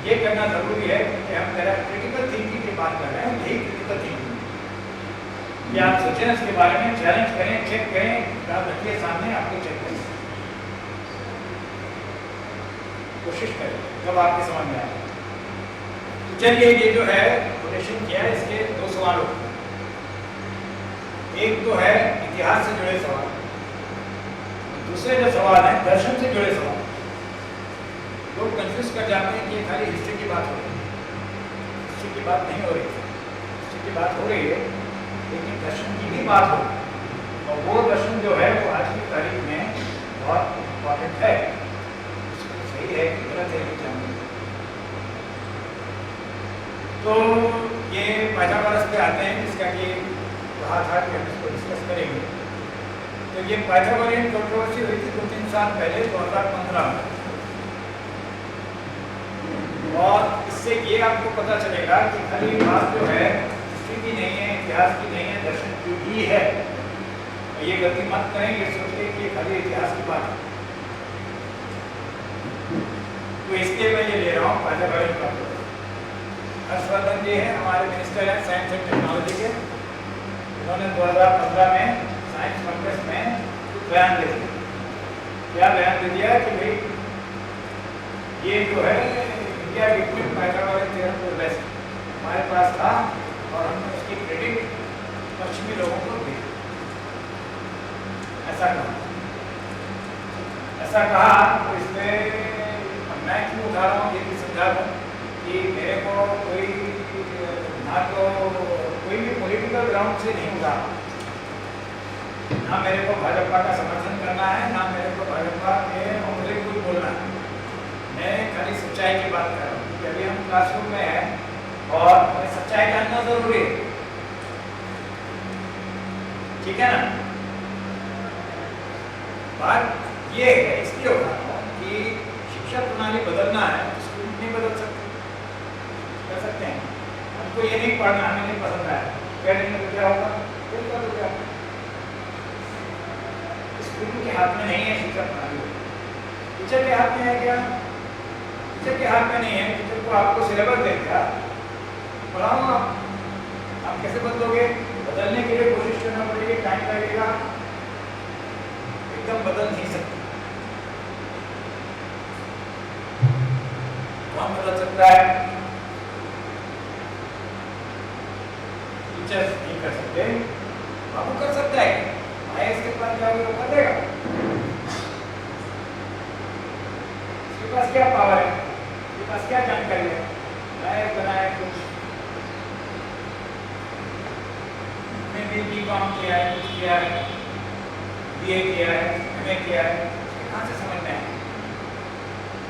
ये करना जरूरी है क्योंकि हम जरा क्रिटिकल थिंकिंग की बात कर रहे हैं, यही क्रिटिकल थिंकिंग कि आप सोचें उसके बारे में, चैलेंज करें, चेक करें, आप रखिए सामने, आपको चेक करें, कोशिश करें जब आपके समझ में आए। तो चलिए ये जो है कोटेशन किया है, इसके दो सवाल होते हैं। एक तो है इतिहास से जुड़े सवाल, दूसरे जो सवाल है दर्शन से जुड़े सवाल। लोग कंफ्यूज कर जाते हैं कि ये खाली हिस्ट्री की बात हो रही है। हिस्ट्री की बात नहीं हो रही है, हिस्ट्री की बात हो रही है लेकिन दर्शन की भी बात हो रही है, और वो दर्शन जो है वो आज की तारीख में बहुत इम्पोर्टेंट है। उसको सही है कि गलत है नहीं जानते। तो ये पाइथागोरस पे आते हैं जिसका कि कहा था कि हम इसको डिस्कस करेंगे। तो ये पाइथागोरियन कंट्रोवर्सी हुई थी 2-3 साल पहले 2015 में, और इससे ये आपको पता चलेगा कि खाली बात जो है हिस्ट्री की नहीं है, इतिहास की नहीं है, दर्शन की भी है। ये गलती मत करें ये सोच के कि ये खाली इतिहास की बात है। तो इसलिए मैं ये ले रहा हूँ पाइथागोरियन कंट्रोवर्सी। हर्षवर्धन जी हैं, हमारे मिनिस्टर हैं साइंस एंड टेक्नोलॉजी के। उन्होंने 2015 में साइंस कांग्रेस में बयान दे दिया। क्या बयान दे दिया कि भाई ये जो है इंडिया गेटवे पाइथागोरस थ्योरम तो बेस्ट हमारे पास था और हमने उसकी क्रेडिट पश्चिमी लोगों को दी। ऐसा कहा तो इसमें मैं क्यों उठा रहा हूँ ये भी समझा दूँ कि मेरे को कोई ना तो कोई भी पॉलिटिकल ग्राउंड से नहीं उठा, ना मेरे को भाजपा का समर्थन करना है, ना मेरे को भाजपा के मुझे कुछ बोलना है। मैं खाली सच्चाई की बात कर रहा हूँ कि अभी हम क्लासरूम में हैं और हमें सच्चाई जानना जरूरी है, ठीक है ना। बात ये है इसलिए हो रहा है कि शिक्षा प्रणाली बदलना है, स्कूल नहीं बदल सकते, कर सकते हैं। हमको ये नहीं पढ़ना, हमें नहीं पसंद आया, कह देंगे तो क्या होगा, तो क्या स्कूल के हाथ में नहीं है शिक्षा प्रणाली, टीचर के हाथ में है क्या? टीचर के हाथ में नहीं है। टीचर को आपको सिलेबस दे दिया, पढ़ाओ आप कैसे बदलोगे? बदलने के लिए कोशिश करना पड़ेगी, टाइम लगेगा, एकदम बदल नहीं सकते। कौन बदल सकता है? टीचर नहीं कर सकते, बाबू कर सकता है। इसके पास जाओगे तो कर देगा। इसके पास क्या पावर है, इसके पास क्या जानकारी है? नए बनाए कुछ भी B.Com किया है, कुछ किया है, BA किया है, MA किया है, कहाँ से समझ में आए?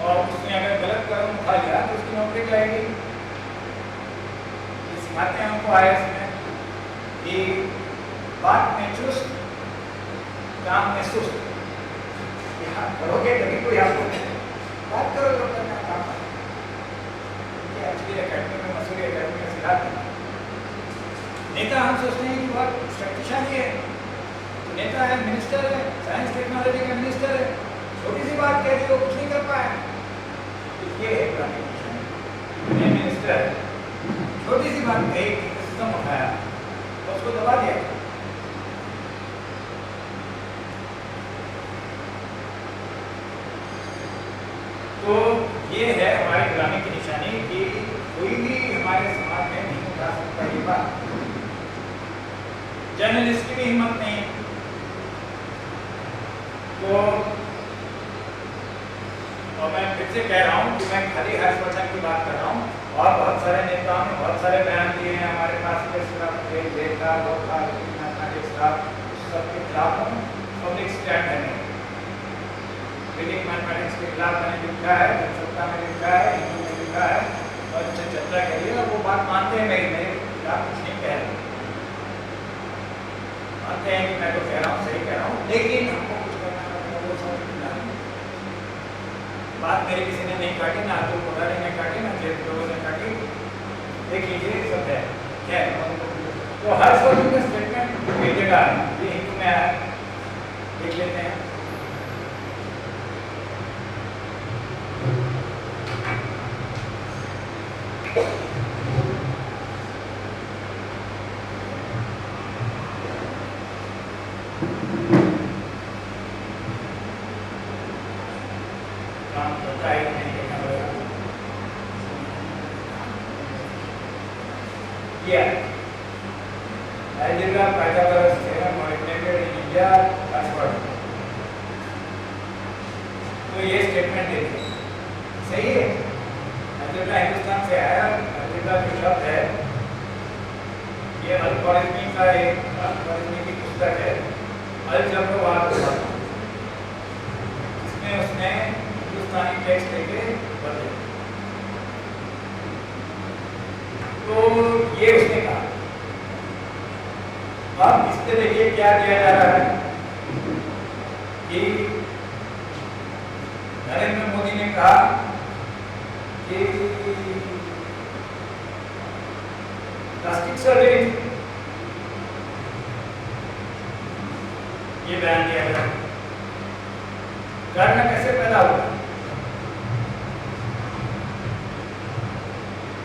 और उसने अगर गलत कदम उठा लिया तो उसकी नौकरी जाएगी। सिखाते हैं हमको IAS में कि बात में चुस्त, काम में सुस्त। यहाँ पढ़ोगे तभी कोई आपको बात करो जो करना काम। एक्चुअली एकेडमी में, मसूरी एकेडमी में सिखाते हैं। नेता हम सोचते हैं कि बहुत शक्तिशाली है, तो नेता है, मिनिस्टर है, साइंस टेक्नोलॉजी का मिनिस्टर है, छोटी सी बात कह दी वो कुछ नहीं कर पाए। तो ये है ग्रामीण मिनिस्टर है, छोटी सी बात कही, सिस्टम उठाया तो उसको दबा दिया। तो ये है हमारे ग्रामीण की निशानी कि कोई भी हमारे समाज में नहीं उठा सकता ये बात। जर्नलिस्ट की भी हिम्मत नहीं। तो और मैं फिर से कह रहा हूँ कि मैं खाली हर्षवर्धन की बात कर रहा हूँ, और बहुत सारे नेताओं ने बहुत सारे बयान दिए हैं हमारे पास के देखा वो था सबके खिलाफ पब्लिक स्टैंड है। वैदिक मैथमेटिक्स के खिलाफ मैंने लिखा है, जनसत्ता में लिखा है, हिंदू में लिखा है, और अच्छे चर्चा करिए और वो बात मानते हैं। मेरे खिलाफ कुछ नहीं कह रहे, मानते हैं कि मैं तो कह रहा हूँ सही कह रहा हूँ, लेकिन हमको कुछ करना वो समझना बात मेरे किसी ने नहीं काटी, ना अब्दुल कोठारी ने काटी, ना जेठ लोगों ने काटी। देख लीजिए सब है क्या है। तो हर सोच का स्टेटमेंट भेजेगा, ये हिंदू में आया, देख लेते हैं। काम करता है कि नहीं देखना पड़ेगा। Algebra Pythagoras theorem originated in India, Oxford। तो ये स्टेटमेंट देखिए, सही है। अलजेब्रा हिंदुस्तान से आया। अलजेब्रा जो शब्द है ये अल-ख्वारिज़मी का एक अल-ख्वारिज़मी की पुस्तक है अल-जब्र। इसमें उसने हिंदुस्तानी टेक्स्ट लेके बदले। तो ये उसने कहा। अब इससे देखिए क्या किया जा रहा है कि नरेंद्र मोदी ने कहा कि प्लास्टिक सर्जरी, ये बयान दिया गया। कारण कैसे पैदा हुआ?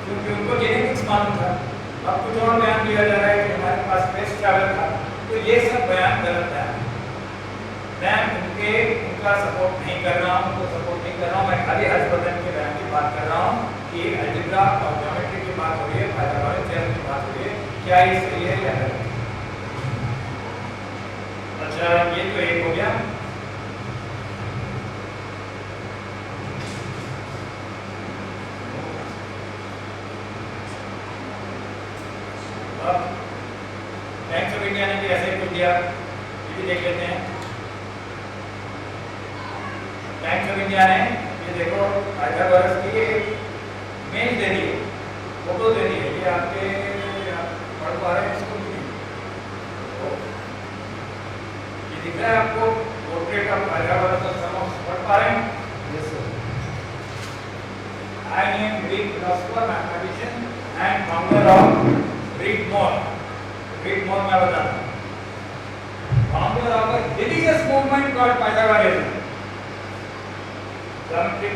क्योंकि उनको जेनेटिक्स मालूम था। अब कुछ और बयान दिया जा रहा है कि हमारे पास स्पेस ट्रैवल था। तो ये सब बयान गलत है। मैं उनका सपोर्ट नहीं कर रहा हूँ, उनको सपोर्ट नहीं कर रहा हूँ। मैं खाली हर्षवर्धन के बयान की बात कर रहा हूँ कि अलजेब्रा और ज्योमेट्री की बात हो रही है, पाइथागोरस थ्योरम की बात हो रही है, क्या ये सही है या गलत? अच्छा, ये तो एक हो गया। अब बैंक ऑफ इंडिया ने भी ऐसे कुछ दिया, ये भी देख लेते हैं। बैंक ऑफ इंडिया ने ये देखो पाइथागोरस की इमेज दे दी है, फोटो दे दी है। ये आपके पढ़ पा रहे हैं इसको? ये दिख रहा है आपको? Portrait of Pythagoras of some of, पढ़ पा रहे हैं? Yes sir. I am Greek philosopher, mathematician and founder of Greek mall. Greek mall मैं बताता हूँ। Founder of a religious movement called Pythagoreanism. Geometric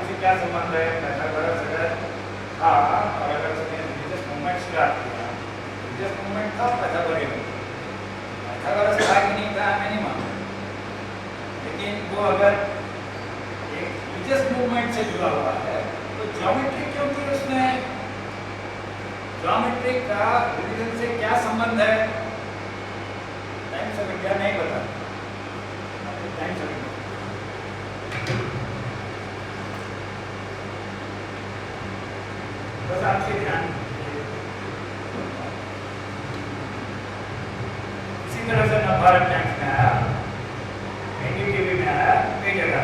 से क्या संबंध है? पाइथागोरस अगर था और अगर उसने रिलीजियस मूवमेंट स्टार्ट किया, रिलीजियस मूवमेंट था पाइथागोरिज्म। पाइथागोरस था कि नहीं था मैं नहीं मानता, लेकिन वो अगर एक रिलीजियस मूवमेंट से जुड़ा हुआ है तो ज्योमेट्री क्यों की उसने? ज्योमेट्री का रिलीजन से क्या संबंध है? टाइम्स ऑफ इंडिया नहीं बता। टाइम्स ऑफ इंडिया बस आपके ध्यान। इसी तरह से नवभारत टाइम्स में आया, एनडीटीवी में आया, कई जगह।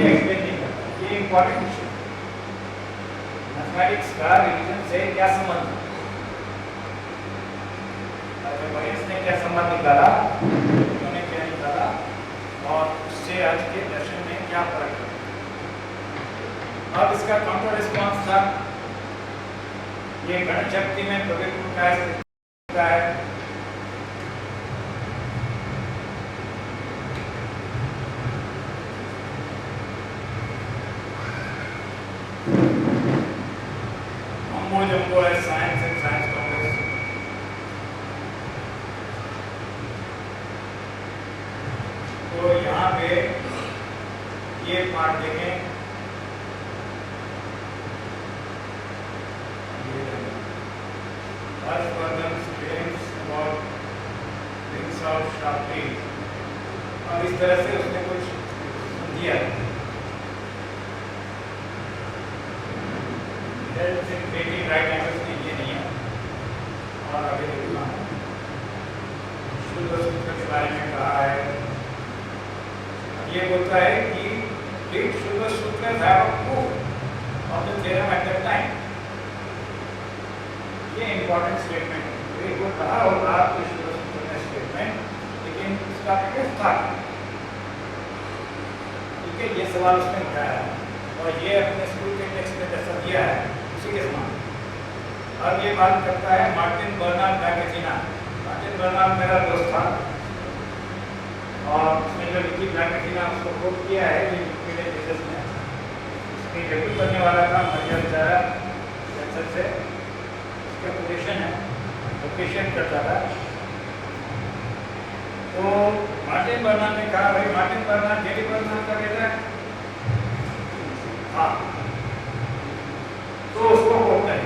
एक्सप्लेन नहीं करता, ये इंपॉर्टेंट इशू। मैथमेटिक्स का रिलीजन से क्या संबंध? पाइथागोरस ने क्या संबंध निकाला, उन्होंने क्या निकाला, और उससे आज के दर्शन में क्या फर्क है? अब इसका काउंटर रिस्पॉन्स था ये गणित शक्ति में प्रभुत्व का है। मम्बो जम्बो है साइंस एंड साइंस कांग्रेस। तो यहाँ पे ये पार्ट देखें, और इस तरह से उसने कुछ दिया। राइट एंगल्स ये नहीं है। और आगे देखना शुद्ध सूत्र के बारे में कहा है। ये बोलता है कि शुद्ध सूत्र of the theorem at that time. ये इंपॉर्टेंट स्टेटमेंट है। वो कहा होगा आपको शुद्ध सूत्र में स्टेटमेंट, लेकिन उसका प्रूफ था। ठीक है, ये सवाल उसने उठाया है और ये अपने स्कूल के टेक्स्ट में जैसा दिया है उसी के समान। अब ये बात करता है मार्टिन बर्नार्ड ब्लैकेटिना। मार्टिन बर्नार्ड मेरा दोस्त था और उसने जो लिखी ब्लैकेटिना उसको कोट किया है विकिपीडिया पेजेस में। वाला था मरिया बेचारा कैंसर से, उसका ऑपरेशन है, ऑपरेशन करता था। तो मार्टिन बर्नर ने कहा, भाई मार्टिन बर्नर जेरी बर्नर का कहता है हाँ, तो उसको बोलता है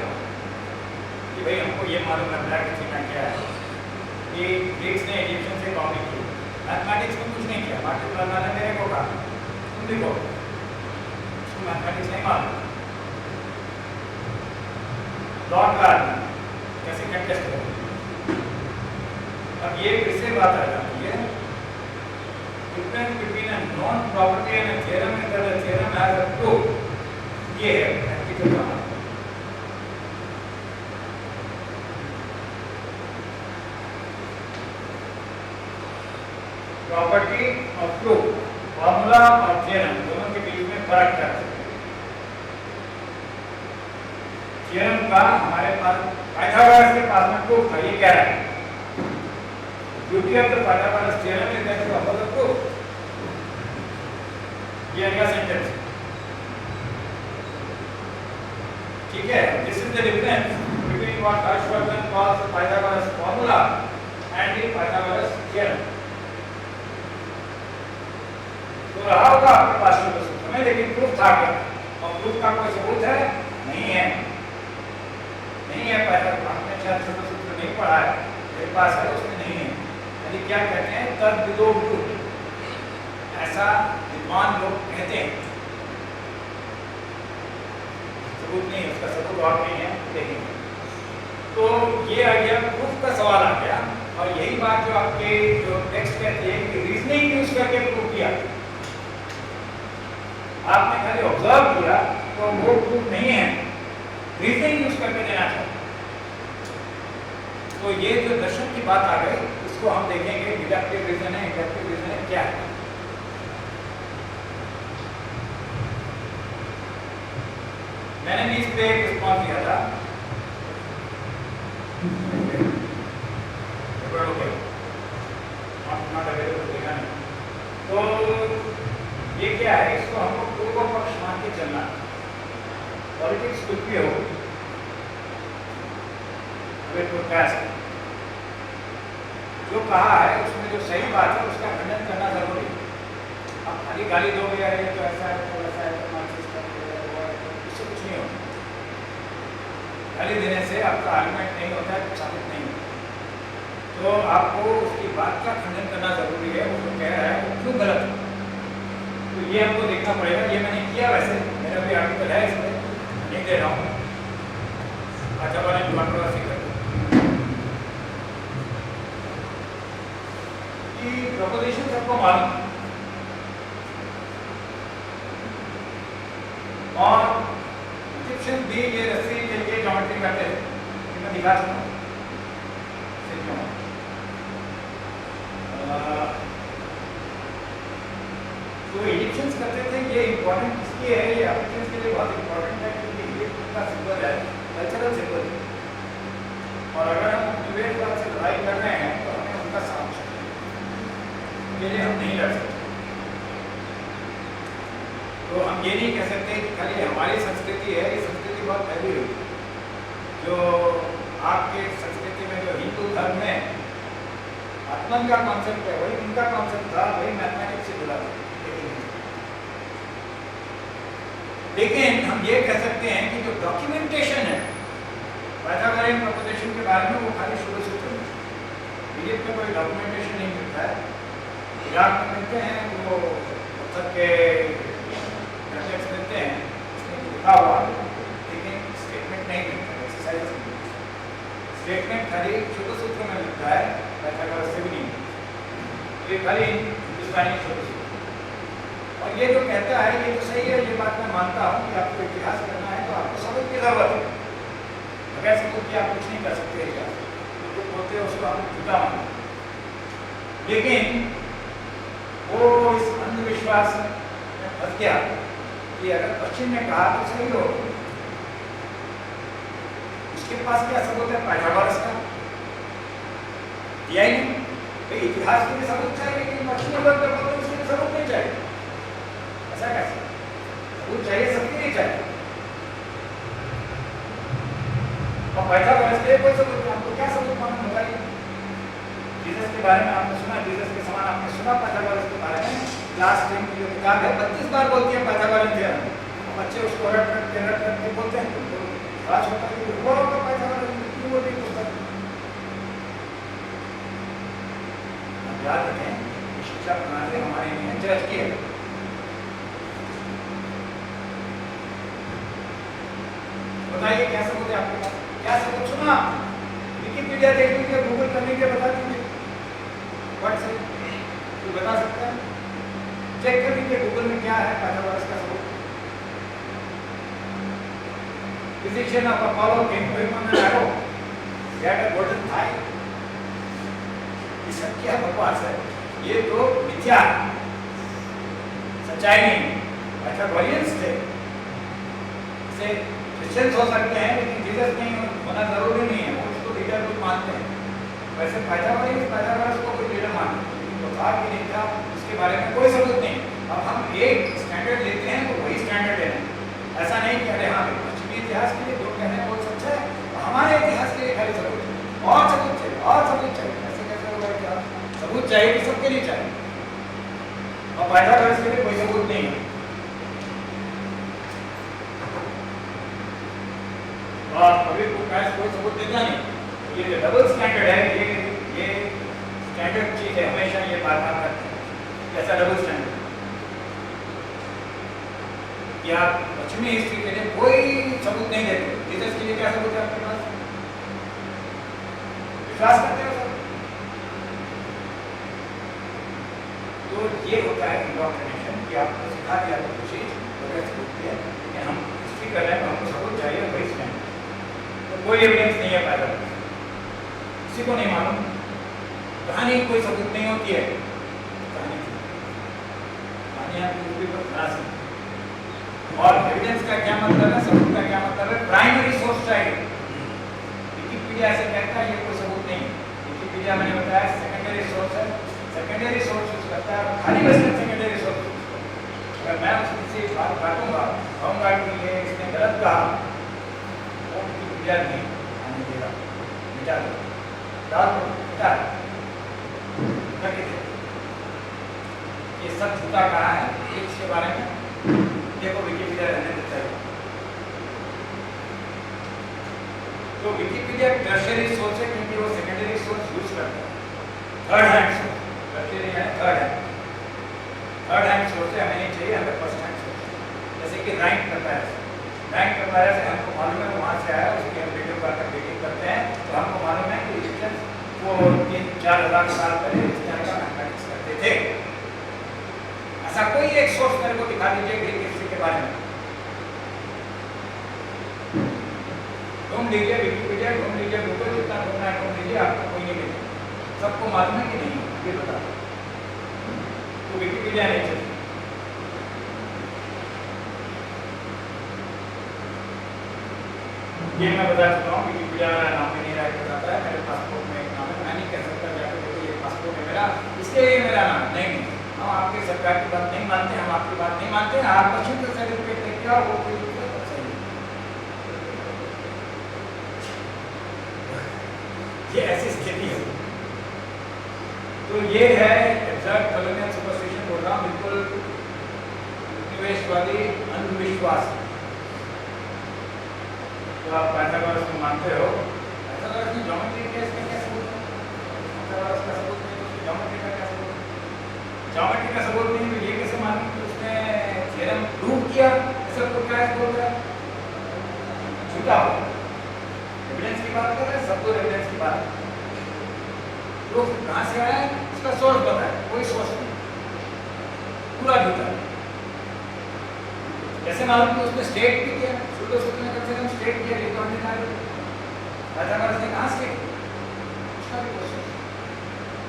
कि भाई हमको ये मालूम करना है कि सीना क्या है, कि ग्रीक्स ने इजिप्शियन से कॉपी की, मैथमेटिक्स में कुछ नहीं किया। मार्टिन बर्नर ने मेरे को कहा तुम देखो, उसको मैथमेटिक्स नहीं मालूम। लॉर्ड गार्डनर कैसे कंटेस्ट करें। अब ये किससे बात आ जाती है, difference between a non property and a theorem and the theorem has a proof. ये है प्रैक्टिकल का प्रॉपर्टी और प्रूफ, फॉर्मूला और थ्योरम दोनों के बीच में फर्क क्या है। थ्योरम का हमारे पास पाइथागोरस के पास में प्रूफ था, ये कह रहा है beauty of the Pythagoras theorem is that of the proof. ये अगला सेंटेंस, ठीक है। This is the difference between what Harshvardhan calls the Pythagoras formula and the Pythagoras theorem. तो रहा होगा आपके पास शुद्ध सूत्र में, लेकिन प्रूफ था क्या, और प्रूफ का कोई सबूत है नहीं है, नहीं है। पाइथागोरस आपने शायद शुद्ध सूत्र नहीं पढ़ा है, मेरे पास है, उसमें नहीं है। यानी क्या कहते हैं, तद्विदो ब्रूट, ऐसा विद्वान लोग कहते हैं। सबूत नहीं, उसका सबूत और नहीं है, देखेंगे। तो ये आ गया प्रूफ का सवाल आ गया, और यही बात जो आपके जो टेक्स्ट कहते हैं कि रीजनिंग यूज करके प्रूफ किया, आपने खाली ऑब्जर्व किया तो वो प्रूफ नहीं है, रीजनिंग यूज करके देना चाहिए। तो ये जो दर्शन की बात आ गई, इसको हम देखेंगे डिडक्टिव रीजन है, इंडक्टिव रीजन है, क्या है। मैंने भी इस पे एक रिस्पॉन्स दिया था, नॉट अवेलेबल देखा नहीं। तो ये क्या है, इसको हमको पूर्व पक्ष मान के चलना। पॉलिटिक्स कुछ भी हो, जो कहा है उसमें जो सही बात है उसका खंडन करना जरूरी है। अब खाली गाली दोगे यार ये तो ऐसा है, तो ऐसा है, तो मार्क्सिस्ट है, इससे कुछ नहीं होता। गाली देने से आपका आर्गुमेंट नहीं होता है, साबित नहीं होता। तो आपको उसकी बात का खंडन करना जरूरी है, वो जो कह रहा है वो क्यों गलत है, तो ये हमको देखना पड़ेगा। ये मैंने किया, वैसे मेरा भी आर्टिकल है, इसमें नहीं दे रहा हूँ। अच्छा मैंने कंट्रोवर्सी कर कि प्रोपोजिशन सबको मालूम, और इजिप्शियन भी ये रस्सी लेके ज्योमेट्री करते थे, मैं दिखा सकता हूँ। तो इजिप्शियंस करते थे, ये इम्पोर्टेंट इसलिए है, ये अफ्रीकन्स के लिए बहुत इम्पोर्टेंट है, क्योंकि ये उनका सिंबल है, कल्चरल सिंबल है। और अगर हम विवेक बात से लड़ाई कर रहे हैं तो हमें उनका साथ चाहिए, ये हम नहीं लड़ सकते। तो हम ये नहीं कह सकते कि खाली हमारी संस्कृति है, ये संस्कृति बहुत पहली हुई। जो आपके संस्कृति में जो हिंदू धर्म में आत्मन का कॉन्सेप्ट है, वही उनका कॉन्सेप्ट था, वही मैथमेटिक्स से जुड़ा था। लेकिन हम ये कह सकते हैं कि जो डॉक्यूमेंटेशन है पाइथागोरियन प्रोपोजिशन के बारे में, वो खाली शुरू सूत्र में, इजिप्ट में कोई डॉक्यूमेंटेशन नहीं मिलता है। इराक में मिलते हैं, वो पत्थर के टेक्स्ट मिलते हैं, उसमें लिखा हुआ, लेकिन स्टेटमेंट नहीं मिलता, एक्सरसाइज स्टेटमेंट खाली शुरू सूत्र में मिलता है, पाइथागोरस से भी नहीं। ये खाली हिंदुस्तानी शुरू सूत्र। और ये जो कहता है ये तो सही है, ये बात मैं मानता हूँ कि आपको इतिहास करना है तो आपको सबूत की जरूरत है, बगैर सबूत के आप कुछ नहीं कर सकते। इतिहास जो बोलते हैं उसको आप झूठा मानो, लेकिन वो इस अंधविश्वास में फंस गया कि अगर पश्चिम ने कहा तो सही हो। उसके पास क्या सबूत है पाइथागोरस का, दिया ही नहीं। तो इतिहास के लिए सबूत चाहिए, लेकिन पश्चिमी वर्ग का उसके लिए सबूत नहीं चाहिए। ऐसा कैसे? सबूत चाहिए, सबके लिए चाहिए। चलिए कोई सबूत नहीं, आपको क्या सबूत मालूम बताइए? जीसस के बारे में आपने सुना, जीसस के समान आपने सुना पाइथागोरस के बारे में? क्लास 10 की जो किताब है 32 बार बोलती है पाइथागोरस थ्योरम। बच्चे उसको रट के बोलते हैं, तो आज होता है कि वो होगा पाइथागोरस क्यों बोलते हैं पुस्तक। याद रखें, शिक्षा प्रणाली हमारे लिए जज की है। बताइए क्या सबूत है आपके पास? क्या सबूत सुना? विकिपीडिया देख लीजिए, गूगल कर लीजिए, बता दीजिए। व्हाट्सएप कोई बता सकता है? चेक कर लीजिए गूगल में क्या है पाइथागोरस का सबूत। Physician of Apollo came to him on an arrow, he had a golden thigh। ये सब क्या बकवास है? ये तो मिथ्या, सच्चाई नहीं। पाइथागोरियंस थे, इसे क्रिश्चियंस हो सकते हैं लेकिन जीसस नहीं होना जरूरी नहीं है, वो उसको लीडर भी मानते हैं। वैसे पाइथागोरस को कोई लीडर मानते हैं, तो था कि नहीं था उसके बारे में कोई सबूत नहीं। अब हम एक स्टैंडर्ड लेते हैं तो वही स्टैंडर्ड लेना है। ऐसा नहीं कि अरे हाँ पश्चिमी इतिहास के लिए जो कहते हैं वो सच्चा है, हमारे इतिहास के लिए खाली सबूत चाहिए और सबूत चाहिए और सबूत चाहिए। ऐसे कैसे होगा? क्या सबूत चाहिए कि सबके लिए चाहिए? और पाइथागोरस के लिए कोई सबूत नहीं है। और अभी कोई सबूत देता नहीं। ये डबल स्टैंडर्ड है, ये स्टैंडर्ड चीज है, हमेशा ये बात करते हैं। ऐसा डबल स्टैंडर्ड या पश्चिमी हिस्ट्री के लिए कोई सबूत नहीं देते। जीसस के लिए क्या सबूत है आपके पास? विश्वास करते हो सब? तो ये होता है इंडोक्ट्रिनेशन कि आपको सिखा दिया तो कुछ चीज वगैरह सबूत दिया, लेकिन हम हिस्ट्री कर रहे हैं तो हमको सबूत चाहिए वही स्टैंडर्ड। तो कोई एविडेंस नहीं है पैदा, किसी को नहीं मालूम। कहानी कोई सबूत नहीं होती है, कहानियां और एविडेंस का क्या मतलब है, सबूत का क्या मतलब है? प्राइमरी सोर्स चाहिए। विकिपीडिया ऐसे कहता है, ये कोई सबूत नहीं। विकिपीडिया मैंने बताया सेकेंडरी सोर्स है, सेकेंडरी सोर्स यूज करता है, खाली वेस्टर्न सेकेंडरी सोर्स। अगर मैं उससे किसी बात काटूंगा, कहूँगा कि ये इसने गलत कहा, वो विकिपीडिया नहीं आने देगा, मिटा दो, डाल दो, मिटा दो। ये सब झूठा कहा है इसके बारे में, देखो विकिपीडिया रहने देता है। तो विकिपीडिया टर्शियरी सोर्स है क्योंकि वो सेकेंडरी सोर्स यूज करता है। थर्ड हैंड सोर्स, टर्शियरी है थर्ड हैंड सोर्स है, हमें नहीं चाहिए, हमें फर्स्ट हैंड सोर्स। जैसे कि रैंक कंपैरिजन से हमको मालूम है वहाँ से आया, उसकी हम वीडियो का डेटिंग करते हैं तो हमको मालूम है कि क्रिश्चियंस वो 3-4 हज़ार साल पहले इस तरह का मैथमेटिक्स करते थे। ऐसा कोई एक सोर्स मेरे को दिखा दीजिए ग्रीक हिस्ट्री के बारे में। ढूंढ लीजिए विकिपीडिया, ढूंढ लीजिए गूगल, जितना ढूंढना है ढूंढ लीजिए, आपको कोई नहीं मिलेगा। सबको मालूम है कि नहीं, ये बता दो। तो विकिपीडिया नहीं चलती। ये मैं बता चुका हूँ, विकिपीडिया मेरा नाम भी नहीं राइट बताता है। मेरे पासपोर्ट में एक नाम है, मैं नहीं कह सकता जाकर देखो ये पासपोर्ट है मेरा, इसलिए ये मेरा नाम नहीं। हम आपकी सरकार की बात नहीं मानते, हम आपकी बात नहीं मानते। आप पश्चिम का सर्टिफिकेट लेके आओ, वो कोई सही। ये ऐसी स्थिति है। तो ये है एब्सर्ड कॉलोनियल सुपरस्टिशन बोल रहा हूँ, बिल्कुल उपनिवेशवादी अंधविश्वास। तो आप पाइथागोरस को मानते हो, पाइथागोरस की ज्योमेट्री केस का क्या सबूत है? पाइथागोरस का सबूत नहीं तो ज्योमेट्री का क्या सबूत है? ज्योमेट्री का सबूत नहीं तो ये कैसे मालूम कि उसने थ्योरम प्रूव किया? ऐसा तो क्या बोल रहा है? झूठा हो, एविडेंस की बात कर रहे हैं, सब कुछ एविडेंस की बात। प्रूफ कहाँ से आया है? उसका सोर्स बताया, कोई सोर्स नहीं, पूरा झूठा। जैसे मालूम कि उसने स्टेट भी किया, शुद्ध सूत्र ने कम से कम स्टेट किया, ये तो हमने पाइथागोरस ने कहाँ स्टेट किया? उसका भी क्वेश्चन।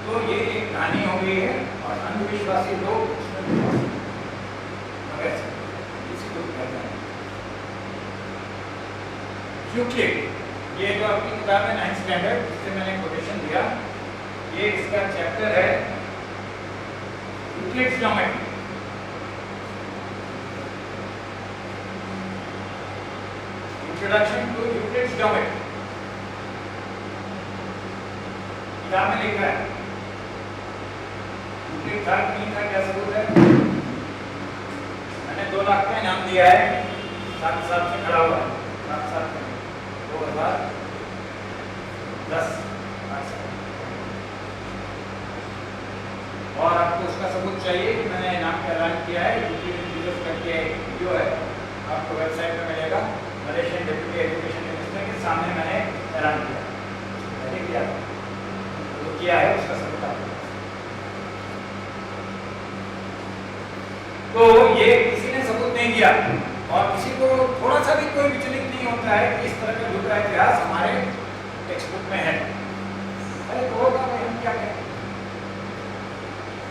तो ये एक कहानी हो गई है और अंधविश्वासी लोग उसमें इसी को कहते हैं। यूक्लिड, ये जो आपकी किताब है 9th स्टैंडर्ड, जिससे मैंने कोटेशन दिया, ये इसका चैप्टर है Euclid's geometry. Introduction to Euclid's geometry. क्या में लिखा है? कंप्लीट था कि नहीं था, क्या सबूत है? मैंने 2 लाख का इनाम दिया है, 7 साल से खड़ा हुआ है, 7 साल में 2010 और आपको उसका सबूत चाहिए कि मैंने इनाम का ऐलान किया है। यूट्यूब करके वीडियो है, आपको वेबसाइट में मिलेगा। मलेशियन डिप्टी एजुकेशन मिनिस्टर के सामने मैंने ऐलान किया, मैंने किया तो किया है, उसका सबूत आपको। तो ये किसी ने सबूत नहीं दिया और किसी को थोड़ा सा भी कोई विचलित नहीं होता है कि इस तरह का झूठा इतिहास हमारे टेक्स्ट बुक में है। अरे तो होगा भाई, हम क्या करें?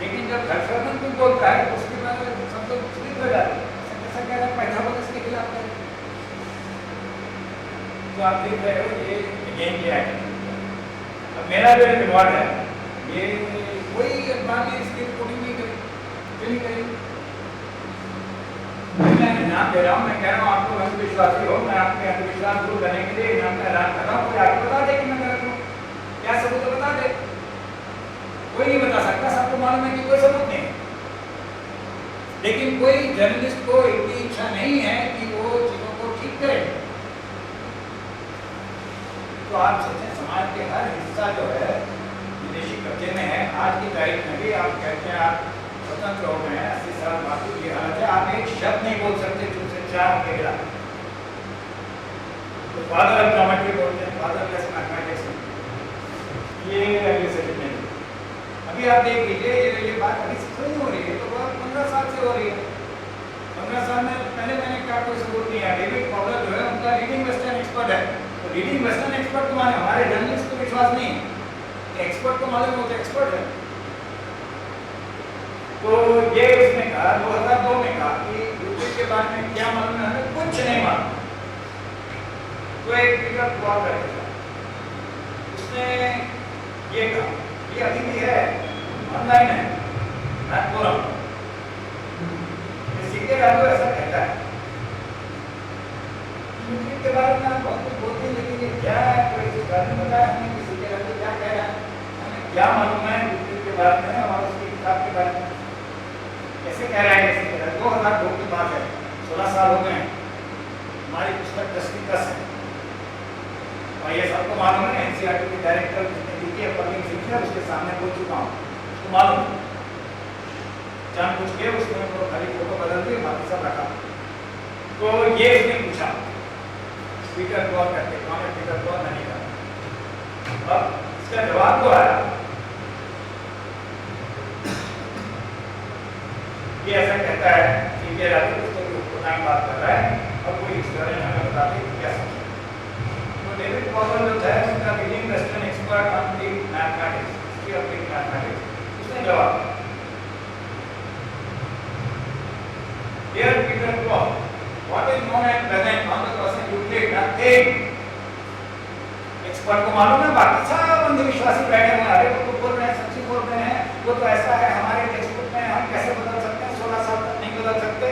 लेकिन जब हर्षवर्धन कुछ बोलता है तो उसके बाद सब लोग विचलित हो जाते हैं, ऐसा कह रहा है पैथागोरस के खिलाफ है। तो आप देख रहे हो ये गेम किया है। अब मेरा जो रिवॉर्ड है ये कोई अखबार ने इसकी रिपोर्टिंग नहीं करी, क्यों नहीं करी? मैं इनाम दे रहा हूँ, मैं कह रहा हूँ आपको अंधविश्वासी हो, मैं आपके अंधविश्वास दूर करने के लिए इनाम का ऐलान कर रहा हूँ। कोई आगे बता दे कि मैं गलत हूँ, क्या सबूत बता दे? कोई नहीं बता सकता, सबको मालूम है कि कोई सबूत नहीं। लेकिन कोई जर्नलिस्ट को इतनी इच्छा नहीं है कि वो चीजों को ठीक करे। तो आप सोचें, समाज के हर हिस्सा जो है विदेशी कब्जे में है। आज की तारीख में भी आप कहते हैं आप स्वतंत्र हो गए हैं, 80 साल बाद की हालत है, आप एक शब्द नहीं बोल सकते चुप से चार के गिरा। तो फादर ऑफ ज्योमेट्री बोलते हैं, फादरलेस मैथमेटिक्स। ये अगले सेकंड में अभी आप देख लीजिए, ये बात अभी से थोड़ी हो रही है, तो बात 15 साल से हो रही है। 15 साल में पहले मैंने क्या कोई सबूत नहीं है। डेविड फॉगर जो है उनका लीडिंग वेस्टर्न एक्सपर्ट है, तो लीडिंग वेस्टर्न एक्सपर्ट को माने, हमारे जर्नलिस्ट को विश्वास नहीं है, एक्सपर्ट को मालूम होता है, एक्सपर्ट है। तो ये उसने कहा 2002 में कहा कि यूट्यूब के बारे में क्या मालूम है, हमें कुछ नहीं मालूम। तो एक फिगर हुआ करता था, उसने ये कहा, ये अभी भी है, ऑनलाइन है, मैं बोल रहा हूँ, सीखे राजू ऐसा कहता है यूट्यूब के बारे में आप बहुत कुछ बोलते हैं, लेकिन ये क्या है, कोई इस बारे में बताया हमें कि सीखे राजू क्या कह रहा है, हमें क्या मालूम है यूट्यूब के बारे में और उसकी किताब के बारे में। कैसे कह रहा है? कैसे कह रहा है? 2002 की बात है, 16 साल हो गए हैं, हमारी पुस्तक 10 की 10 है और ये सबको मालूम है। एनसीईआरटी के डायरेक्टर जिसने दी है पब्लिक शिक्षा, उसके सामने बोल चुका हूँ, उसको मालूम है। जान पूछ के उसने तो खाली फोटो बदल दी, बाकी सब रखा। तो ये उसने पूछा स्पीकर को करके, कौन है स्पीकर को नहीं था। अब इसका जवाब तो आया, ये ऐसा कहता है कि ये राजू पुस्तक के ऊपर टाइम बात कर रहा है और कोई हिस्टोरियन हमें बताते हैं क्या समझे। तो डेविड फॉगर जो है उनका leading western expert on the mathematics, history of the mathematics, उसने जवाब Dear Peter Clough, what is known at present on the person Euclid? Nothing. Expert को मालूम है, बाकी सब अंधविश्वासी बैठे हुए हैं। अरे वो तो बोल रहे हैं, सच्ची बोल रहे हैं, वो तो ऐसा है, हमारे टेक्स्ट बुक में हम कैसे बदल सकते हैं? 16 साल तक नहीं बदल सकते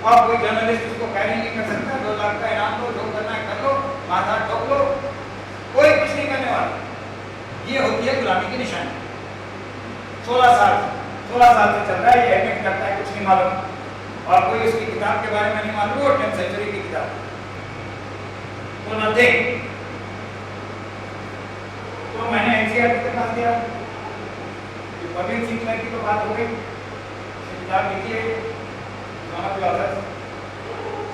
और कोई जर्नलिस्ट उसको कैरी नहीं कर सकता। 2 लाख का इनाम दो, जो करना है कर लो, माथा ठोक लो, कोई कुछ नहीं करने वाला। ये होती है गुलामी की निशानी। 16 साल से चल रहा है, ये एडमिट करता है कुछ नहीं मालूम और कोई उसकी किताब के बारे में नहीं मालूम, वो 10th सेंचुरी की किताब तो नथिंग। तो मैंने एनसीईआरटी के पास दिया, पब्लिक शिक्षा की तो बात हो गई, किताब लिखी है one of the author's,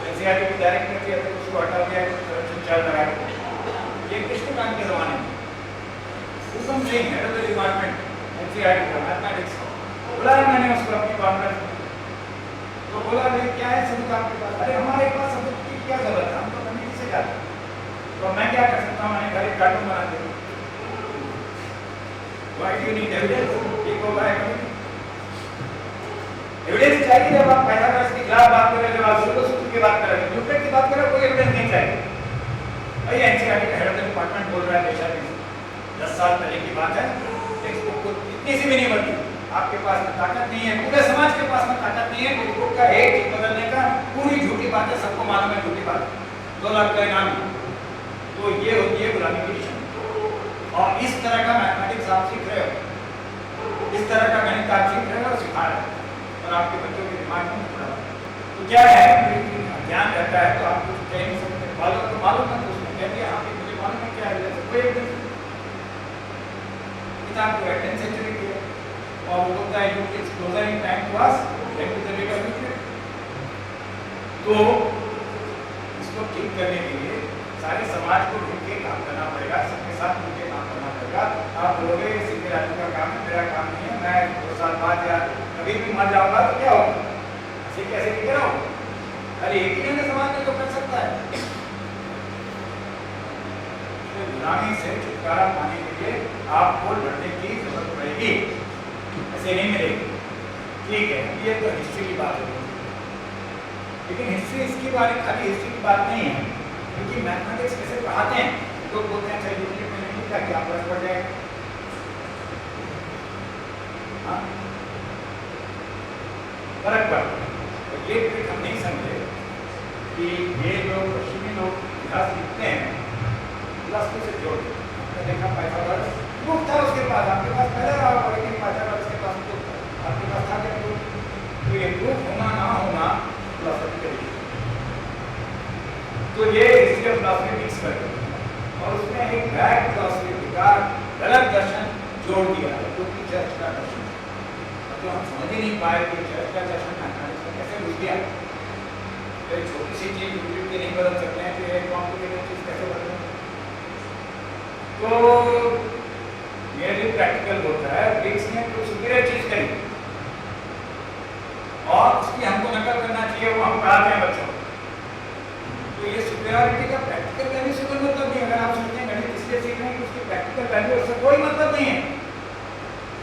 NCERT की डायरेक्टर थी, अभी उसको हटा दिया, संचार लगाया। ये कृष्णकांत के जमाने में Hukum Singh head of the department NCERT का मैथमेटिक्स बुलाया मैंने उसको अपनी कॉन्फ्रेंस में। तो बोला भाई क्या है सबूत आपके पास? अरे हमारे पास सबूत की क्या जरूरत है, हम तो कमेटी से जाते हैं। तो मैं क्या कर सकता हूँ? मैंने घर एक कार्टून बना दिया, why do you need evidence? ठीक होगा कमेटी, एविडेंस चाहिए जब आप पाइथागोरस के खिलाफ बात करें, जब आप सूत्र की बात करें, यूक्लिड की बात करें, कोई एविडेंस नहीं चाहिए। भाई एनसीईआरटी का हेड ऑफ द डिपार्टमेंट बोल रहा है बेशक 10 साल पहले की बात है, टेक्स्ट बुक को इतनी सी भी नहीं बदली। आपके पास में ताकत नहीं है, पूरे समाज के पास में ताकत नहीं है टेक्स्ट बुक का एक चीज बदलने का। पूरी झूठी बात है, सबको मालूम है झूठी बात, 2 लाख का इनाम। तो ये होती है गुलामी की निशानी। और इस तरह का मैथमेटिक्स आप सीख रहे हो, इस तरह का गणित आप सीख रहे हो और सिखा रहे हो और आपके बच्चों के दिमाग में पड़ा तो क्या है ज्ञान रहता है तो आप कुछ कह नहीं सकते, मालूम है तो उसमें कह दिया हाँ मुझे मालूम है क्या है, कोई एविडेंस किताब को 10th सेंचुरी की है और वो बोलता है unit is closer in time to us than to the date of unit. तो इसको ठीक करने के लिए सारे समाज को मिलकर काम करना पड़ेगा, सबके साथ मिलकर काम करना पड़ेगा। आप बोलोगे सीधे राजू का काम है, मेरा काम नहीं है, मैं 2 साल बाद या कभी भी मर जाऊंगा तो क्या होगा, ऐसे कैसे टिके रहोगे? अरे एक ही ने समाज में तो कर सकता है। तो गुलामी से छुटकारा पाने के लिए आपको लड़ने की जरूरत पड़ेगी, ऐसे नहीं मिलेगी। ठीक है, ये तो हिस्ट्री की बात है, लेकिन हिस्ट्री इसकी बात खाली हिस्ट्री की बात नहीं है, क्योंकि मैथमेटिक्स कैसे पढ़ाते हैं लोग बोलते हैं चलिए यूनिट में नहीं लिखा क्या फर्क पड़ जाएगा। हाँ फर्क पड़, तो ये ट्रिक हम नहीं समझे कि ये जो पश्चिमी लोग इतिहास लिखते हैं फिलॉसफी से जोड़ देखा पाइथागोरस प्रूफ था उसके पास, आपके पास पहले रहा होगा लेकिन पाइथागोरस के पास प्रूफ था, आपके पास था क्या प्रूफ? तो ये प्रूफ होना ना होना फिलॉसफी के लिए, तो ये हिस्ट्री ऑफ फिलॉसफी मिक्स कर दिया और उसमें एक बैड फिलॉसफी का गलत दर्शन जोड़ दिया है जो कि चर्च का दर्शन, तो हम समझ ही नहीं पाए कि चर्च का दर्शन मैथमेटिक्स में कैसे घुस गया। तो एक छोटी सी चीज यूनिट के नहीं बदल सकते हैं, तो एक कॉम्प्लिकेटेड चीज कैसे बदलें? तो मेरे प्रैक्टिकल होता है, ग्रीक्स ने कुछ सुपीरियर चीज करी और उसकी हमको नकल करना चाहिए, वो हम पढ़ाते हैं बच्चों को। तो ये सुपीरियरिटी का प्रैक्टिकल वैल्यू से कोई मतलब नहीं। अगर आप सोचते हैं गणित इसलिए सीख रहे हैं कि उसकी प्रैक्टिकल वैल्यू से कोई मतलब नहीं है।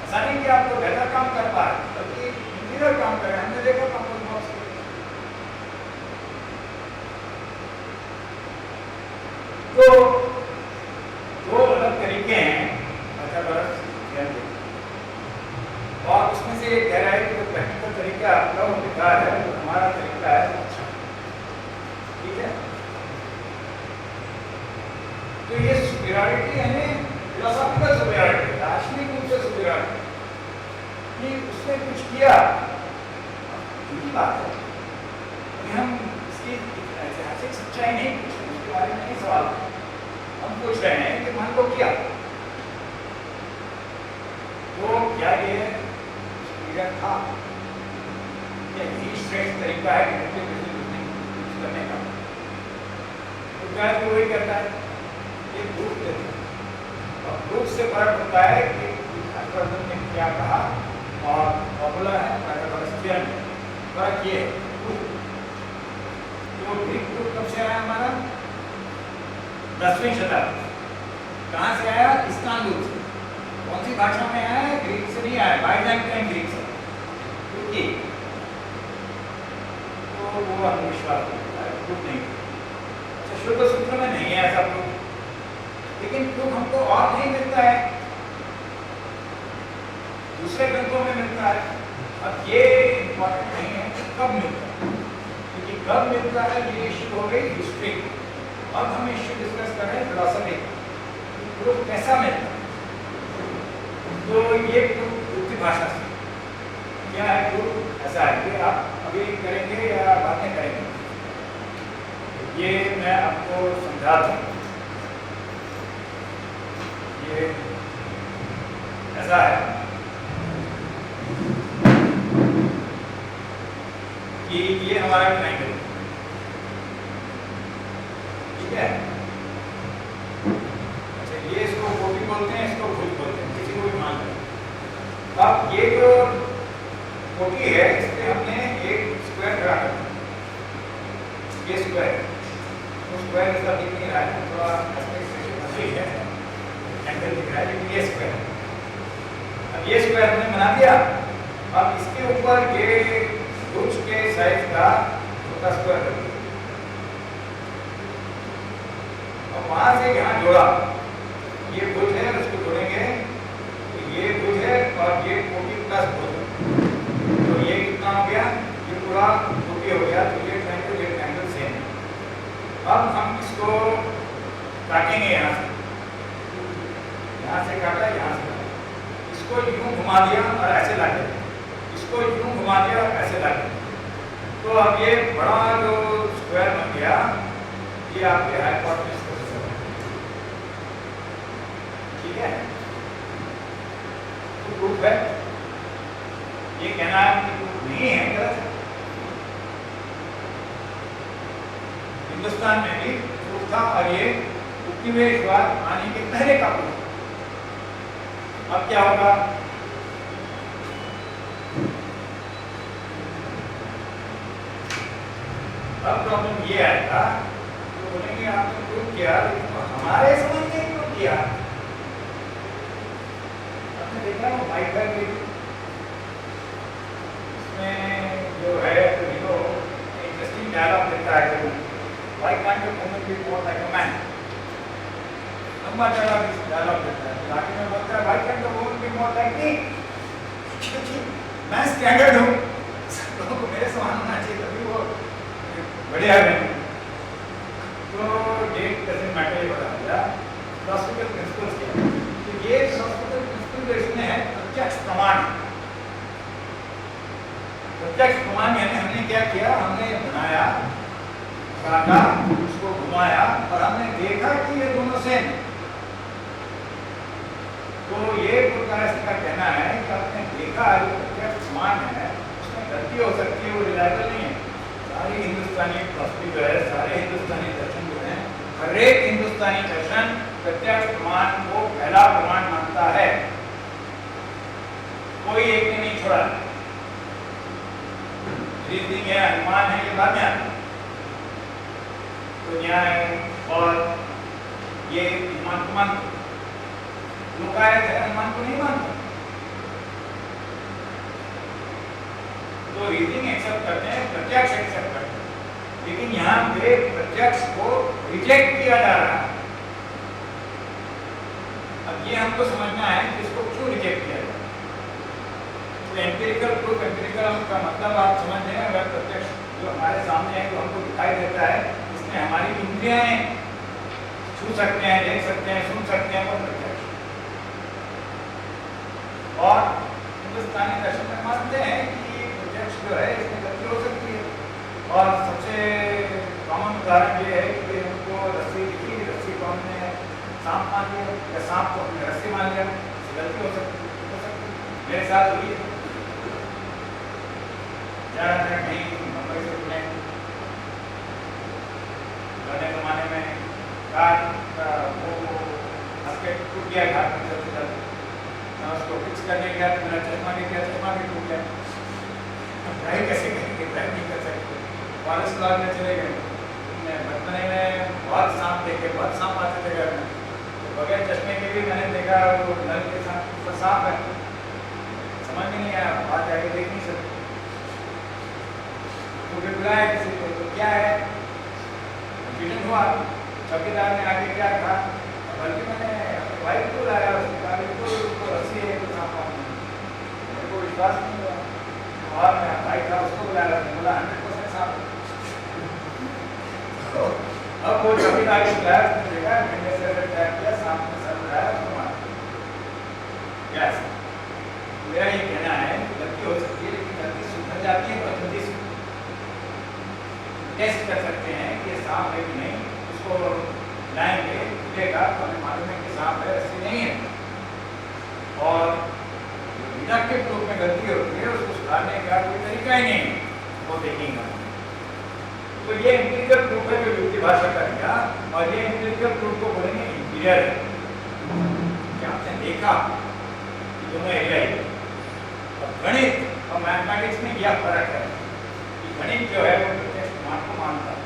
ऐसा नहीं कि आप तो बेहतर काम कर पा रहे, बल्कि इंजीनियर काम कर रहे हैं, हमने देखा कंपोज बॉक्स तो दो अलग तरीके हैं पाइथागोरस और उसमें से एक कह रहा है कि जो प्रैक्टिकल तरीका आपका वो बेकार है, तो हमारा तरीका है अच्छा, ठीक है। तो ये सुपीरियरिटी यानी फिलोसॉफिकल सुपीरियरिटी, दार्शनिक रूप से सुपीरियरिटी कि उसने कुछ किया, यही बात है कि हम इसकी ऐतिहासिक सच्चाई नहीं पूछ रहे, उसके बारे में नहीं सवाल हम पूछ रहे हैं कि मान लो किया तो क्या ये सुपीरियर था, क्या यही श्रेष्ठ तरीका है कि करने का? तो क्या है वही करता है, ये प्रूफ देता है और प्रूफ से फर्क होता है कि पाइथागोरस ने क्या कहा और पॉपुलर है पाइथागोरसियन फर्क ये है। तो ग्रीक प्रूफ कब से आया हमारा? 10वीं शताब्दी। कहाँ से आया? इस्तांबुल से। कौन सी भाषा में आया? ग्रीक से नहीं आया, बाइजेंटाइन ग्रीक से, क्योंकि तो वो अंधविश्वास प्रूफ नहीं। अच्छा शुद्ध सूत्र में नहीं है ऐसा प्रूफ, लेकिन प्रूफ हमको और नहीं मिलता है, दूसरे ग्रंथों में मिलता है। अब ये इम्पोर्टेंट नहीं है कि कब मिलता है, क्योंकि कब मिलता है ये इश्यू हो गई हिस्ट्री। अब हम इश्यू डिस्कस कर रहे हैं फिलॉसफी, प्रूफ कैसा मिलता है? तो ये प्रूफ की भाषा से क्या है प्रूफ? ऐसा है, ये आप अभी करेंगे या बाद में करेंगे, ये मैं आपको समझा दूं। ये ऐसा है कि ये हमारा ट्रायंगल, ठीक है। अच्छा ये इसको कोटि बोलते हैं, इसको भुज बोलते हैं, किसी को भी मान लें। अब ये जो कोटि है इस पे हमने एक स्क्वायर ड्रा कर दिया, ये स्क्वायर, तो स्क्वायर इसका दिख नहीं रहा है, थोड़ा ऐसे है, एंगल दिख रहा है, लेकिन ये स्क्वायर। अब ये स्क्वायर हमने बना दिया, अब इसके ऊपर ये भुज के साइज का छोटा स्क्वायर कर दिया, और वहां से यहाँ जोड़ा, ये भुज है उसको जोड़ेंगे, तो ये भुज है और ये कोटि प्लस भुज, तो ये कितना हो गया? ये पूरा कोटि हो गया, तो ये ट्रायंगल सेम है। अब हम इसको काटेंगे यहाँ से यहाँ से काटा, यहाँ से काटा, इसको यूं घुमा दिया और ऐसे ला दिया, इसको यूं घुमा दिया और ऐसे ला दिया। तो अब ये बड़ा जो स्क्वायर बन गया, ये आपके हाइपोटेन्यूज को है, ठीक है। तो प्रूफ है, ये कहना है कि प्रूफ नहीं है, गलत है। हिंदुस्तान में भी प्रूफ था और ये उपनिवेशवाद आने के पहले का प्रूफ। अब क्या होगा, अब प्रॉब्लम ये आएगा, तो बोलेंगे आपने प्रूफ किया लेकिन तो हमारे समझ में क्यों किया। आपने देखा वो माइकल के इसमें जो है तो इंटरेस्टिंग डायलॉग देता है कि why can't you woman be more like a man. लंबा डायलॉग देता है, आगे में बोलता है why can't you woman be more like me, क्योंकि मैं स्टैंडर्ड हूँ, सब लोगों को मेरे समान होना चाहिए, तभी वो बढ़िया है। तो डेट डजंट मैटर, ये बता दिया फिलॉसफिकल प्रिंसिपल्स क्या है। तो ये फिलॉसफिकल प्रिंसिपल जो इसमें है प्रत्यक्ष प्रमाण। प्रत्यक्ष प्रमाण यानी हमने क्या किया, हमने बनाया, काटा, उसको घुमाया और हमने देखा कि ये दोनों सेम। तो ये गुरकास्ट का कहना है कि आपने देखा जो प्रत्यक्ष प्रमाण है उसमें गलती हो सकती है, वो रिलायबल नहीं है। सारी हिंदुस्तानी फिलॉसफी जो है, सारे हिंदुस्तानी दर्शन जो है, हर एक हिंदुस्तानी दर्शन प्रत्यक्ष प्रमाण को पहला प्रमाण मानता है, कोई एक ने नहीं छोड़ा। रीजनिंग है, अनुमान है, ये बाद में आता है। तो न्याय और ये अनुमान को मानते, लोकायत है अनुमान को नहीं मानते। तो रीजनिंग एक्सेप्ट करते हैं, प्रत्यक्ष एक्सेप्ट करते हैं, लेकिन यहाँ पे प्रत्यक्ष को रिजेक्ट किया जा रहा है। अब ये हमको समझना है कि इसको क्यों रिजेक्ट किया जाए। तो एम्पिरिकल प्रूफ, एम्पिरिकल का मतलब आप समझ रहे हैं, अगर प्रत्यक्ष जो हमारे सामने है, जो हमको दिखाई देता है, इसमें हमारी इंद्रियां हैं, छू सकते हैं, देख सकते हैं, सुन सकते हैं, वो प्रत्यक्ष। और हिंदुस्तानी दर्शन में मानते हैं कि प्रत्यक्ष जो है इसमें गलती हो सकती है। और सबसे कॉमन उदाहरण ये है कि हमको रस्सी दिखी, रस्सी को हमने सांप मान लिया, या सांप को हमने रस्सी मान लिया, गलती हो सकती है। मेरे साथ हुई है, जा रहा था कहीं मुंबई से पुणे, पुराने जमाने में कार वो बास्केट टूट गया, घाट में चलते चलते मैं उसको फिक्स करने गया तो मेरा चश्मा भी गया, चश्मा भी टूट गया। ड्राइव कैसे करेंगे, ड्राइव नहीं कर सकते। फॉरेस्ट लॉज में चले गए, बचपने में बहुत सांप देखे, बहुत सांप आते थे घर में, तो बगैर चश्मे के भी मैंने देखा वो नल के साथ ऊपर सांप है, समझ में नहीं आया, बाहर जाके देख नहीं सकते। तो फिर बुलाया किसी को, तो क्या है कंफ्यूजन हुआ। चौकीदार ने आके क्या कहा, बल्कि मैंने वाइफ को लाया, उसने कहा तो रस्सी है, तो सांप मेरे को विश्वास नहीं हुआ। और मैं भाई था उसको बुलाया, बोला 100% सांप। अब वो चौकीदार को बुलाया, उसने देखा मैंने से टैप किया, सांप ने सर बुलाया, उसको मारा। क्या मेरा ये कहना है गलती हो सकती है, लेकिन गलती सुधर जाती है बहुत जल्दी। टेस्ट कर सकते हैं कि ये सांप है कि नहीं, उसको लाएंगे, खुलेगा तो हमें मालूम है कि सांप है, रस्सी नहीं है। और डिडक्टिव प्रूफ में गलती होती है, उसको सुधारने का कोई तरीका ही नहीं है, वो देखेंगे। तो ये एम्पिरिकल प्रूफ है जो युक्ति भाषा का दिया, और ये एम्पिरिकल प्रूफ को बोलेंगे इंटीरियर है, क्या आपने देखा कि दोनों एरिया है। और गणित और मैथमेटिक्स में यह फर्क है कि गणित जो है वो प्रत्यक्ष प्रमाण को मानता है,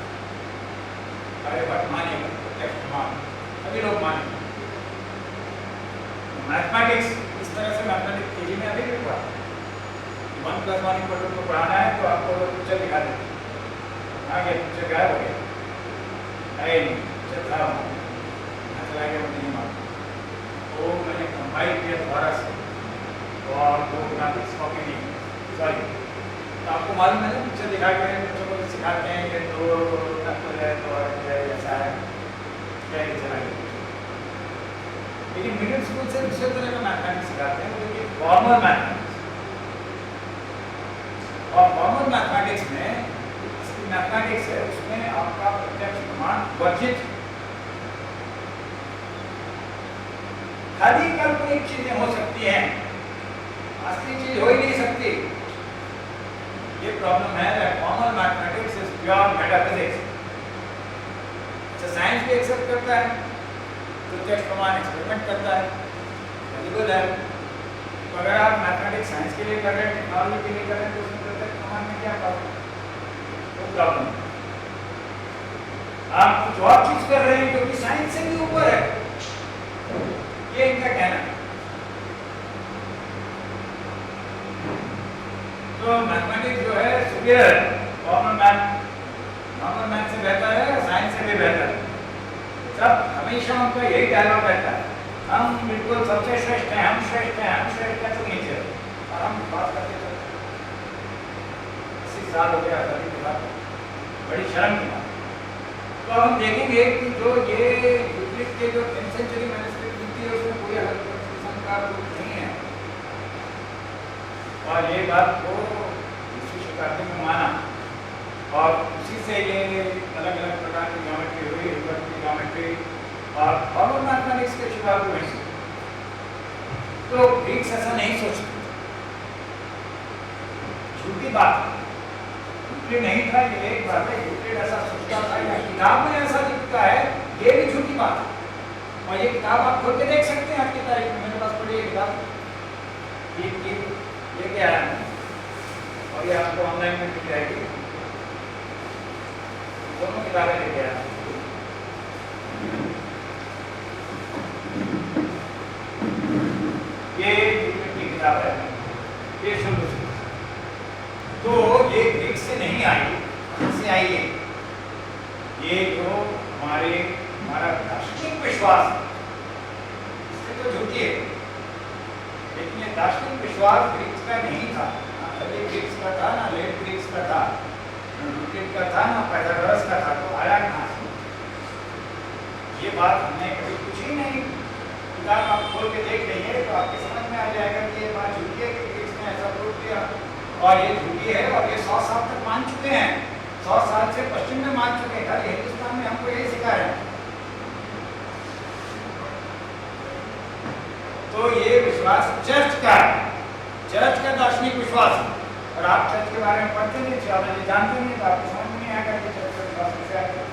आर्यभट्ट मानेगा प्रत्यक्ष प्रमाण, सभी लोग मानेंगे। मैथमेटिक्स इस तरह से मैथमेटिक्स केजी में अभी भी पढ़ा, 1+1 को पढ़ाना है तो आपको पिक्चर दिखा देते, आगे पिक्चर गायब हो गया, है नहीं पिक्चर था, चला गया, मुझे नहीं मालूम। तो मैंने कंपाइल किया दोबारा से, और वो ग्राफिक्स कॉपी नहीं, सॉरी। तो आपको मालूम है ना, पिक्चर दिखा के बच्चों को सिखाते हैं कि तो नकल है, तो ऐसा है, क्या चला गया। लेकिन मिडिल स्कूल स्कूल से दूसरे तरह का मैथमेटिक्स सिखाते हैं, जो कि फॉर्मल मैथमेटिक्स। और फॉर्मल मैथमेटिक्स में मैथमेटिक्स है, उसमें आपका प्रत्यक्ष प्रमाण वर्जित, खाली काल्पनिक चीजें हो सकती हैं, असली चीज हो ही नहीं सकती। ये प्रॉब्लम है that formal mathematics is pure metaphysics. Science भी एक्सेप्ट करता है, प्रत्यक्ष प्रमाण एक्सपेरिमेंट करता है, एलिजिबल है। तो अगर आप मैथमेटिक्स साइंस के लिए कर रहे हैं, टेक्नोलॉजी के लिए कर रहे हैं, तो उसमें प्रत्यक्ष प्रमाण में क्या प्रॉब्लम? कोई प्रॉब्लम नहीं। आप कुछ और चीज कर रहे हैं जो कि साइंस से भी ऊपर है, ये इनका कहना है। तो मैथमेटिक्स जो है सुपीरियर, नॉर्मल मैथ से बेहतर है, साइंस से भी बेहतर है। सब हमेशा उनका यही डायलॉग रहता है, हम बिल्कुल सबसे श्रेष्ठ हैं, हम श्रेष्ठ हैं, हम श्रेष्ठ हैं, तो नीचे और हम बात करते चलते 80 साल हो गया आजादी के बाद, बड़ी शर्म की बात। तो हम देखेंगे कि जो ये यूक्लिड के जो 10th सेंचुरी मैन्युस्क्रिप्ट मिलती है, उसमें कोई अलग किस्म का रूप नहीं है। और ये बात को दूसरी शताब्दी में माना, और उसी से ये अलग अलग प्रकार की ज्योमेट्री हुई, हिल्बर्ट की ज्योमेट्री और फॉर्मल मैथमेटिक्स के शुरुआत हुई। तो ग्रीक्स ऐसा नहीं सोचते, झूठी बात, यूक्लिड नहीं था, ये एक बात है। यूक्लिड ऐसा सोचता था या किताब में ऐसा लिखता है, ये भी झूठी बात है। और ये किताब आप खोल के देख सकते हैं आज की तारीख में, मेरे पास पड़ी है किताब, ये क्या है, और ये आपको ऑनलाइन में मिल जाएगी, दोनों किताबें लेके आया। ये यूक्लिड की किताब है, ये शुरू से। तो ये ग्रीक से नहीं आई, कहाँ से आई है? ये जो हमारा दार्शनिक विश्वास, इससे तो झूठी है, लेकिन ये दार्शनिक विश्वास ग्रीक्स का नहीं था, ना अर्ली ग्रीक्स का था, ना लेट ग्रीक्स का था, ना यूक्लिड का था, ना पाइथागोरस का था। तो आया कहाँ से? ये बात हमने कभी पूछी ही नहीं। किताब आप खोल के देख लेंगे तो आपके समझ में आ जाएगा कि ये बात झूठी है कि ग्रीक्स ने ऐसा प्रूव किया, और ये झूठी है, और ये 100 साल तक मान चुके हैं, 100 साल से पश्चिम में मान चुके हैं। खाली हिंदुस्तान में हमको यही सिखाया है। तो ये विश्वास चर्च का है, चर्च का दार्शनिक विश्वास है। और आप चर्च के बारे में पढ़ते नहीं, थियोलॉजी जानते नहीं, तो आपको समझ में नहीं आएगा कि चर्च का विश्वास कैसे आएगा।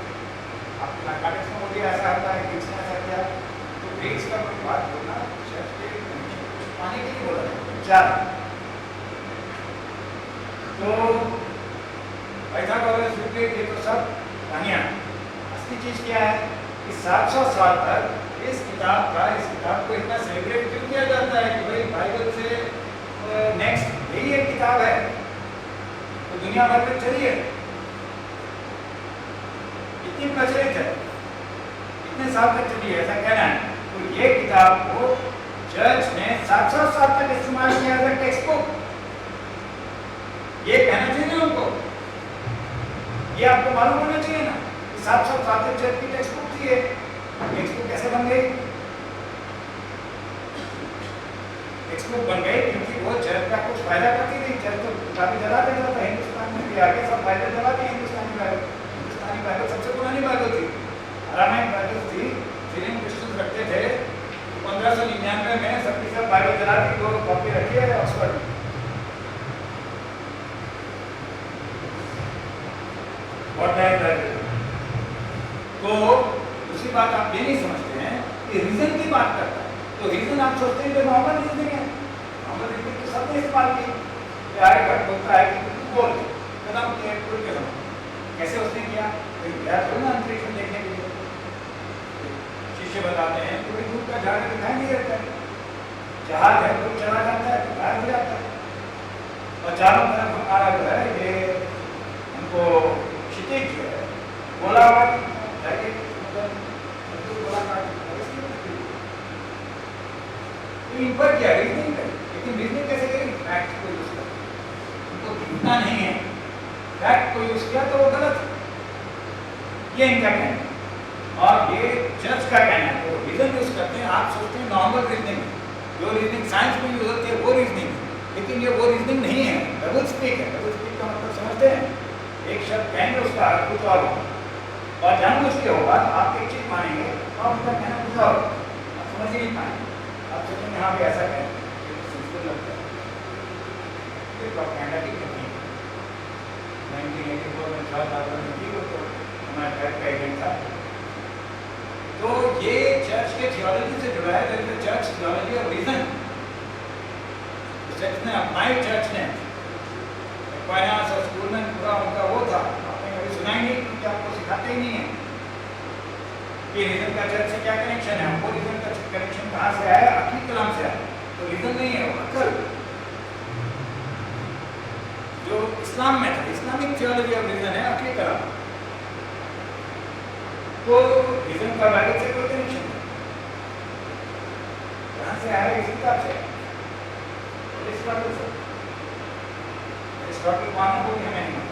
आपके मैथमेटिक्स में बोलिए ऐसा होता है, ग्रीक्स ने ऐसा किया। तो ग्रीक्स का कोई बात बोलना चर्च के कुछ पाने के लिए बोला विचार। तो पाइथागोरस, यूक्लिड, ये तो सब कहानियाँ। असली चीज़ क्या है कि 700 साल तक इस किताब को इतना सेलिब्रेट क्यों किया जाता है कि भाई बाइबल से नेक्स्ट यही एक किताब है, तो दुनिया भर में चली है, इतनी प्रचलित है, इतने साल तक चली है, ऐसा कहना है। तो ये किताब को चर्च ने 700 साल तक इस्तेमाल किया एज अ टेक्स्ट बुक। ये कहना चाहिए उनको, ये आपको मालूम होना चाहिए ना कि 700 साल तक चर्च की टेक्स्ट बुक थी। ये टेक्स्ट बुक कैसे बन गई? टेक्स्ट बुक बन गई क्योंकि वो चर्च का कुछ फायदा करती थी। चर्च तो काफी जला देता था, हिंदुस्तान में भी आगे सब फायदे जला दिए। हिंदुस्तानी बाइबल सबसे पुरानी बाइबल थी, अरामाइक बाइबल थी, सिरियन क्रिश्चियन रखते थे। 1599 में सबकी सब बाइबल जला दी, 2 कॉपी रखी है ऑक्सफोर्ड में। तो दूसरी बात आप ये नहीं समझते हैं कि रीजन की बात करता है। तो रीजन आप सोचते हैं कि नॉर्मल रीजनिंग है, नॉर्मल रीजनिंग तो सबने इस्तेमाल की। आगे घट होता है कि बोल खत्म किया, खुल के समझ कैसे उसने किया? गया थोड़ा ना अंतरिक्ष में देखने के लिए। शिष्य बताते हैं थोड़ी दूर का जहाज दिखाई नहीं देता है, जहाज है तो चला जाता है तो गायब हो जाता है। और चारों तरफ हमारा जो है ये हमको क्षितिज जो है गोलाकार इन पर क्या रीजनिंग है, लेकिन रीजनिंग कैसे करें? फैक्ट को यूज कर, उनको दिखता नहीं है, फैक्ट को यूज किया तो वो गलत है। ये इनका कहना है और ये चर्च का कहना है। तो रीजन यूज करते हैं, आप सोचते हैं नॉर्मल रीजनिंग, जो रीजनिंग साइंस में यूज होती है वो रीजनिंग, लेकिन ये वो रीजनिंग नहीं है, डबल स्पीक है। डबल स्पीक का मतलब समझते हैं, एक शब्द कहेंगे उसका अर्थ कुछ और होगा, और जानबूझ के होगा, आप एक चीज मानेंगे और उसका कहना कुछ और, आप समझ ही नहीं पाएंगे, आप सोचेंगे हाँ भी ऐसा कहें, संस्कृत लगता है, ये प्रोपेगेंडा की टेक्निक 1984 में तो हमारे टाइप का इवेंट था। तो ये चर्च के थियोलॉजी से जुड़ा है, तो church theology of reason, church ने अपनाई, चर्च ने एक्वाइनास और स्कूल में पूरा उनका वो था, आपने कभी सुना ही नहीं क्योंकि आपको सिखाते ही नहीं है कि रीजन का चर्च से क्या कनेक्शन है। हमको रीजन का कनेक्शन कहाँ से आया, अकली कलाम से आया, तो रीजन नहीं है वो अकल, जो इस्लाम में था, इस्लामिक थियोलॉजी ऑफ रीजन है अकली कलाम, तो रीजन का बाइबल से कोई कनेक्शन नहीं, कहाँ से आया, इस किताब से, इस बात से, इस टॉपिक मानना कोई हमें नहीं